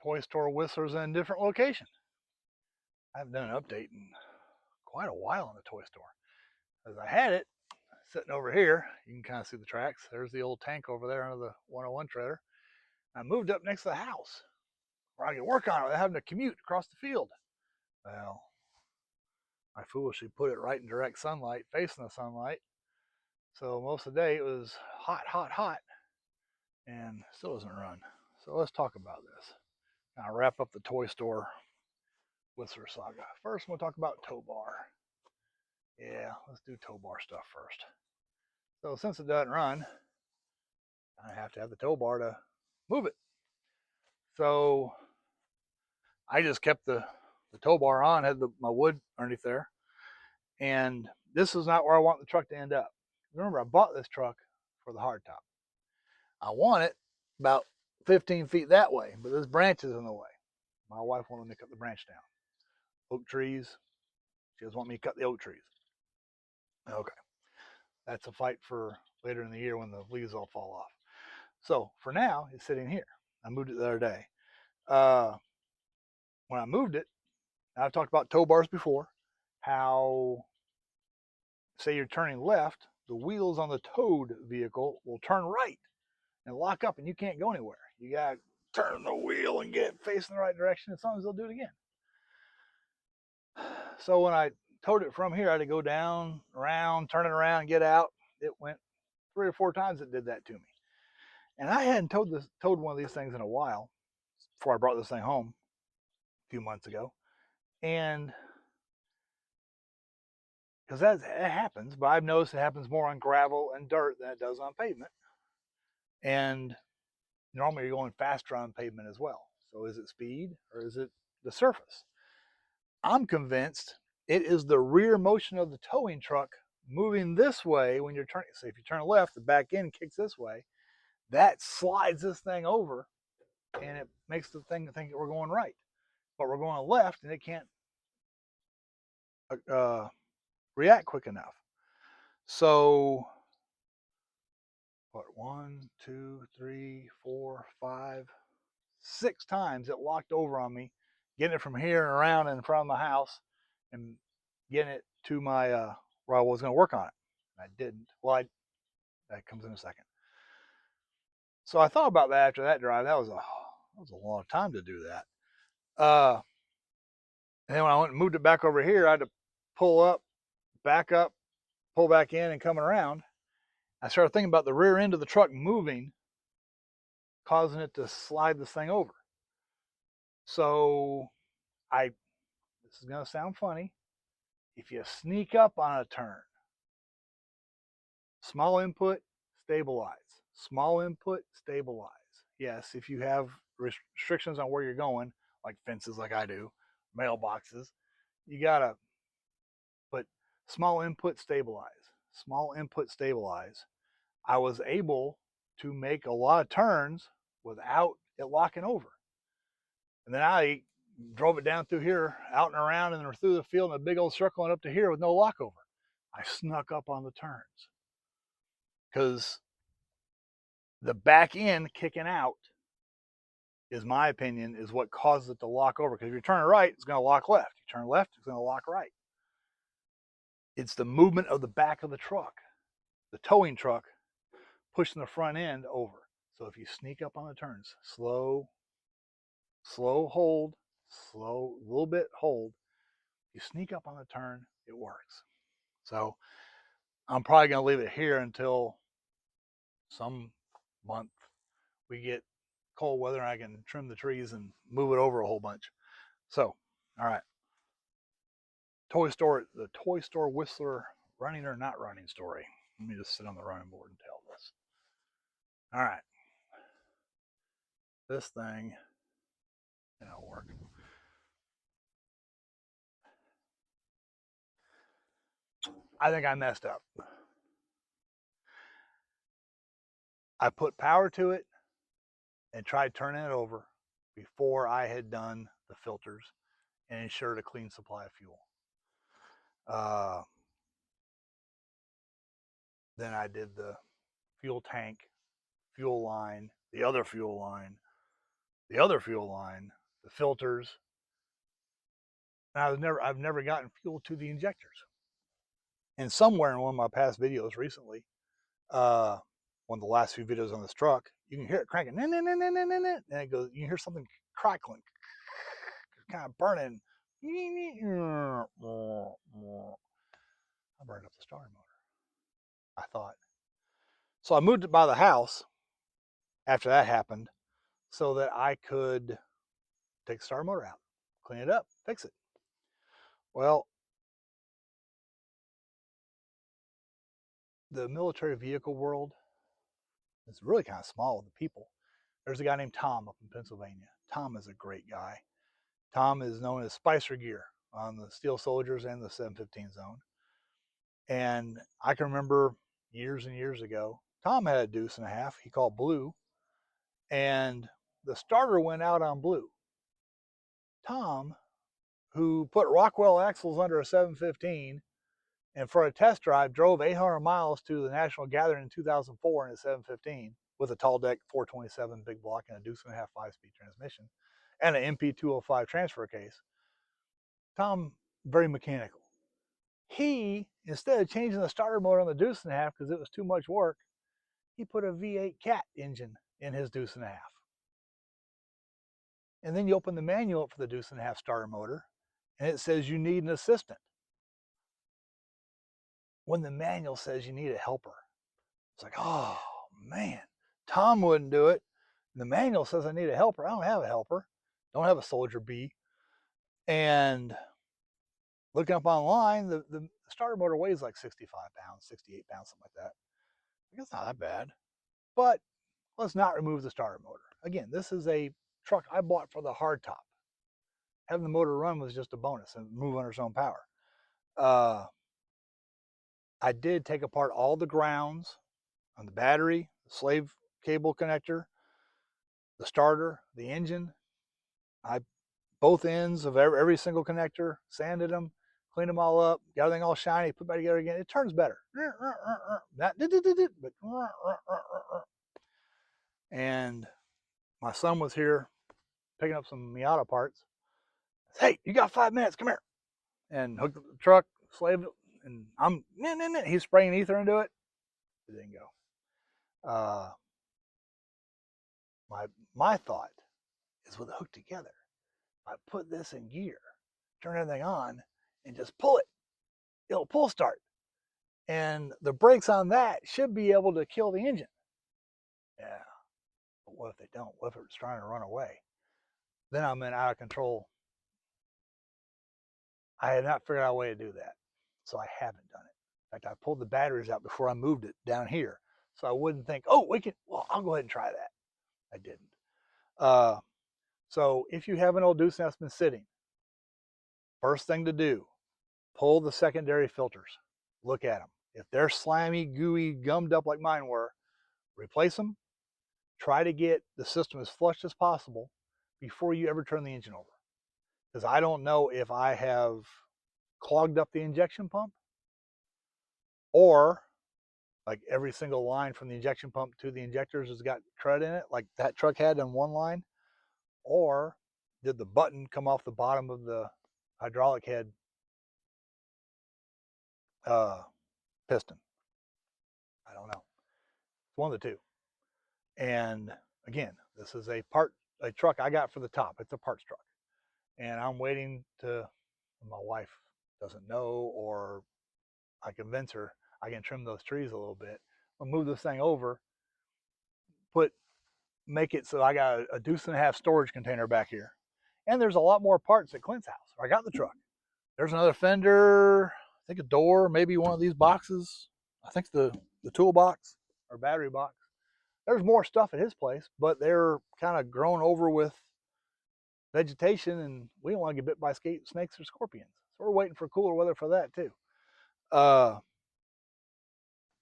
toy store whistlers in a different location. I haven't done an update in quite a while on the toy store. As I had it sitting over here, you can kind of see the tracks. There's the old tank over there under the 101 trailer. I moved up next to the house where I could work on it without having to commute across the field. Well, I foolishly put it right in direct sunlight, facing the sunlight. So most of the day it was hot, hot, hot, and still doesn't run. So let's talk about this. I'll wrap up the toy store Whistler saga. First, we'll talk about Towbar. Yeah, let's do Towbar stuff first. So since it doesn't run, I have to have the Towbar to move it. So I just kept the Towbar on, had my wood underneath there, and this is not where I want the truck to end up. Remember, I bought this truck for the hardtop. I want it about 15 feet that way, but there's branches in the way. My wife wanted me to cut the branch down. Oak trees. She doesn't want me to cut the oak trees. Okay. That's a fight for later in the year when the leaves all fall off. So for now, it's sitting here. I moved it the other day. When I moved it, I've talked about tow bars before, how, say you're turning left, the wheels on the towed vehicle will turn right and lock up and you can't go anywhere. You got to turn the wheel and get it facing the right direction, as long as they'll do it again. So when I towed it from here, I had to go down, around, turn it around, get out. It went 3 or 4 times it did that to me. And I hadn't towed one of these things in a while before I brought this thing home a few months ago. And because it happens, but I've noticed it happens more on gravel and dirt than it does on pavement. And normally you're going faster on pavement as well. So is it speed or is it the surface? I'm convinced it is the rear motion of the towing truck moving this way when you're turning. So if you turn left, the back end kicks this way. That slides this thing over and it makes the thing think that we're going right. But we're going left and it can't react quick enough. So, what, 1, 2, 3, 4, 5, 6 times it locked over on me, getting it from here and around in front of my house and getting it to my where I was going to work on it. I didn't. Well, that comes in a second. So I thought about that after that drive. That was a long time to do that. And then when I went and moved it back over here, I had to pull up, back up, pull back in, and coming around. I started thinking about the rear end of the truck moving, causing it to slide this thing over. So this is going to sound funny. If you sneak up on a turn, small input, stabilize. Small input, stabilize. Yes, if you have restrictions on where you're going, like fences like I do, mailboxes, you gotta, but small input, stabilize. Small input, stabilize. I was able to make a lot of turns without it locking over. And then I drove it down through here, out and around, and then through the field in a big old circle and up to here with no lock over. I snuck up on the turns because the back end kicking out is my opinion is what causes it to lock over. Because if you turn right, it's going to lock left. You turn left, it's going to lock right. It's the movement of the back of the truck, the towing truck, pushing the front end over. So if you sneak up on the turns, slow, hold, slow, a little bit, hold. You sneak up on the turn, it works. So I'm probably going to leave it here until some month we get cold weather and I can trim the trees and move it over a whole bunch. So, all right. The toy store Whistler running or not running story. Let me just sit on the running board and tell this. All right. This thing, it'll work. I think I messed up. I put power to it and tried turning it over before I had done the filters and ensured a clean supply of fuel. Then I did the fuel tank, fuel line, the other fuel line, the other fuel line, the filters. And I've never gotten fuel to the injectors. And somewhere in one of my past videos recently, uh, one of the last few videos on this truck, you can hear it cranking, and it goes. You can hear something crackling, kind of burning. I burned up the starter motor, I thought. So I moved it by the house after that happened so that I could take the starter motor out, clean it up, fix it. Well, the military vehicle world is really kind of small with the people. There's a guy named Tom up in Pennsylvania. Tom is a great guy. Tom is known as Spicer Gear on the Steel Soldiers and the 715 Zone. And I can remember years and years ago, Tom had a deuce and a half he called Blue, and the starter went out on Blue. Tom, who put Rockwell axles under a 715 and for a test drive drove 800 miles to the National Gathering in 2004 in a 715 with a tall deck 427 big block and a deuce and a half 5-speed transmission and an MP205 transfer case. Tom, very mechanical. He, instead of changing the starter motor on the deuce and a half because it was too much work, he put a V8 cat engine in his deuce and a half. And then you open the manual up for the deuce and a half starter motor, and it says you need an assistant. When the manual says you need a helper, it's like, oh man, Tom wouldn't do it. The manual says I need a helper. I don't have a helper. Don't have a Soldier B. And looking up online, the starter motor weighs like 65 pounds, 68 pounds, something like that. It's not that bad. But let's not remove the starter motor. Again, this is a truck I bought for the hardtop. Having the motor run was just a bonus and move under its own power. I did take apart all the grounds on the battery, the slave cable connector, the starter, the engine. I both ends of every single connector, sanded them, cleaned them all up, got everything all shiny, put it back together again. It turns better. Not but and my son was here picking up some Miata parts. Hey, you got 5 minutes? Come here. And hooked up the truck, slaved it, and he's spraying ether into it. It didn't go. My thought is with it hooked together, I put this in gear, turn everything on, and just pull it. It'll pull start. And the brakes on that should be able to kill the engine. Yeah. But what if they don't? What if it's trying to run away? Then I'm in out of control. I had not figured out a way to do that. So I haven't done it. In fact, I pulled the batteries out before I moved it down here. So I wouldn't think, oh, I'll go ahead and try that. I didn't. So if you have an old deuce that's been sitting, first thing to do, pull the secondary filters. Look at them. If they're slimy, gooey, gummed up like mine were, replace them. Try to get the system as flushed as possible before you ever turn the engine over. Because I don't know if I have clogged up the injection pump or like every single line from the injection pump to the injectors has got crud in it, like that truck had in one line, or did the button come off the bottom of the hydraulic head piston? I don't know. It's one of the two. And again, this is a truck I got for the top. It's a parts truck. And I'm waiting to, my wife doesn't know, or I convince her I can trim those trees a little bit. I'll move this thing over, make it so I got a deuce and a half storage container back here. And there's a lot more parts at Clint's house. I got the truck. There's another fender, I think a door, maybe one of these boxes. I think the toolbox or battery box. There's more stuff at his place, but they're kind of grown over with vegetation, and we don't want to get bit by snakes or scorpions. So we're waiting for cooler weather for that too.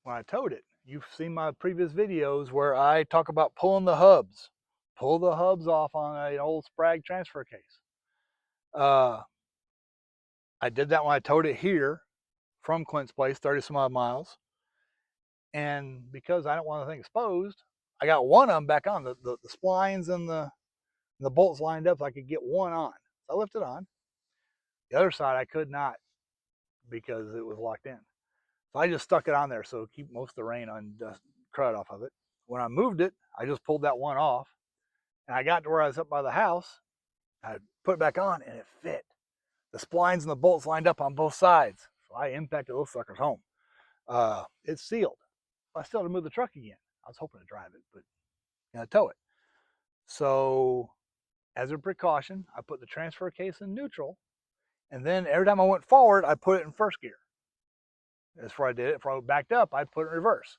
When I towed it, you've seen my previous videos where I talk about pulling the hubs. Pull the hubs off on an old Sprague transfer case. I did that when I towed it here from Clint's place, 30 some odd miles. And because I don't want anything exposed, I got one of them back on, the splines and the and the bolts lined up so I could get one on. So I left it on. The other side I could not because it was locked in. So I just stuck it on there so it keep most of the rain on dust crud off of it. When I moved it, I just pulled that one off, and I got to where I was up by the house. I put it back on, and it fit. The splines and the bolts lined up on both sides. So I impacted those suckers home. It's sealed. I still had to move the truck again. I was hoping to drive it, but tow it. So as a precaution, I put the transfer case in neutral, and then every time I went forward, I put it in first gear. That's where I did it. If I backed up, I'd put it in reverse,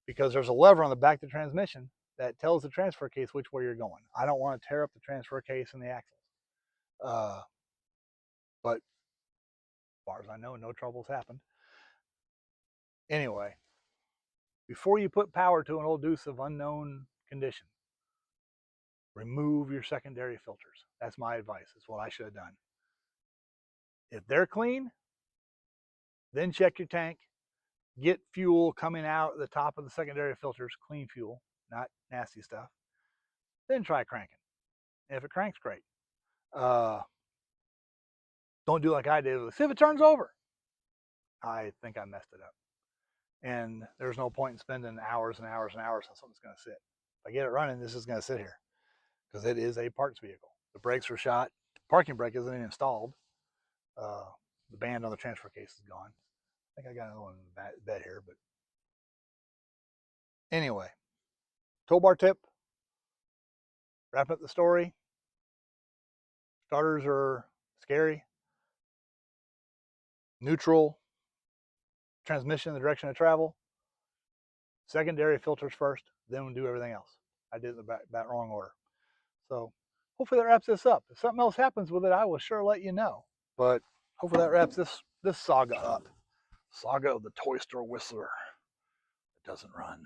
because there's a lever on the back of the transmission that tells the transfer case which way you're going. I don't want to tear up the transfer case and the axles. But as far as I know, no troubles happened. Anyway, before you put power to an old deuce of unknown condition, remove your secondary filters. That's my advice. It's what I should have done. If they're clean, then check your tank. Get fuel coming out the top of the secondary filters, clean fuel, not nasty stuff. Then try cranking. And if it cranks, great. Don't do like I did. See if it turns over. I think I messed it up. And there's no point in spending hours and hours and hours on something that's going to sit. If I get it running, this is going to sit here because it is a parts vehicle. The brakes were shot. The parking brake isn't even installed. The band on the transfer case is gone. I think I got another one in the bed here, but anyway, Towbar tip. Wrap up the story. Starters are scary. Neutral. Transmission in the direction of travel. Secondary filters first, then we'll do everything else. I did it in the wrong order. So hopefully that wraps this up. If something else happens with it, I will sure let you know. But hopefully that wraps this saga up. Saga of the toy store whistler that doesn't run.